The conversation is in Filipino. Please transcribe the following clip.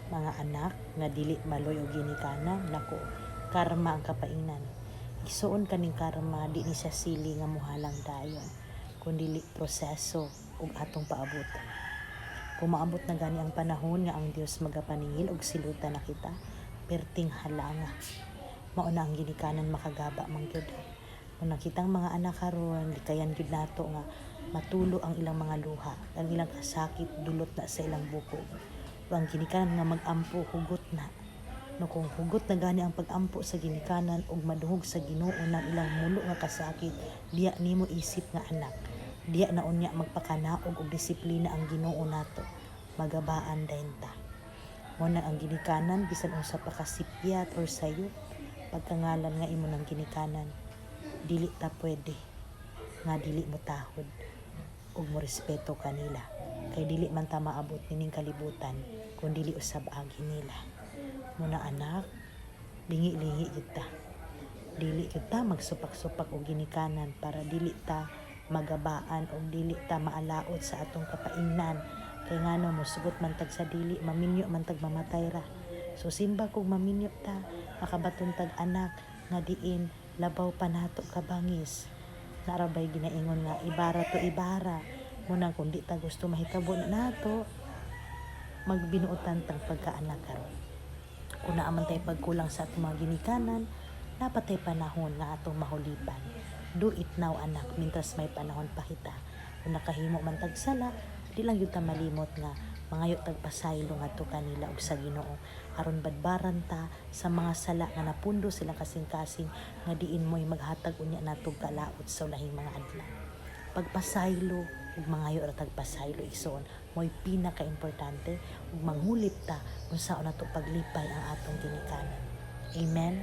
Mga anak nga dili maloy og ginikanan, nako, karma ang kapainan. Isuon kaning karma di ni siya sili nga mohalang dayon, kundi proseso ug atong paaboton. Kung maabot na gani ang panahon nga ang Dios magapaningil og silutan na kita, perting halanga. Mao na ang ginikanan makagaba man gyud. Kung nakitang mga anak karon, likayan gyud nato nga matulo ang ilang mga luha, ang ilang kasakit dulot na sa ilang bukod. Ang ginikanan nga mag-ampo hugot na. No, kung hugot na gani ang pag-ampo sa ginikanan ug maduhog sa Ginoo ng ilang mulo nga kasakit, diya nimo isip nga anak. Diya na unya magpakanaog og disiplina ang Ginoo nato. Magabaan dayon ta. Mo na ang ginikanan bisan unsa pa ka sipyat or sayo, pagkangalan nga imo ng ginikanan, dili ta pwede nga dili mo tahod ug mo respeto kanila. Kay dili man ta maabot nining kalibutan kung dili usab agi nila. Muna anak, lingi-lingi gyud ta. Dili gyud ta magsupak-supak og ginikanan para dili ta magabaan o dili ta maalaot sa atong kapainan. Kay ngano mo sugot man tag sa dili, maminyo man tag mamatay ra. So simba kog maminyo ta, makabaton tag anak nga diin labaw pa nato kabangis. Narabay ginaingon nga ibara to ibara. Muna kung di ta gusto mahitabo na nato, magbinuotan tang pagkaanak karon. Kung naaman tay pagkulang sa atong mga ginikanan, napatay panahon nga atong mahulipan. Do it now anak, mintras may panahon pa kita. Kung nakahimo man tag sala, di lang yun ta malimot nga mangayo tag pasaylo ngadto kanila og sa Ginoo aron badbaran ta sa mga sala nga napundo silang kasing-kasing nga diin mo'y maghatag unya natog kalaot sa ulahing mga adlaw. Pagpasaylo ug mangayo ra tag pasaylo ison mo'y pinaka-importante ug manghulip ta kung saan nato paglipay ang atong ginikanan. Amen.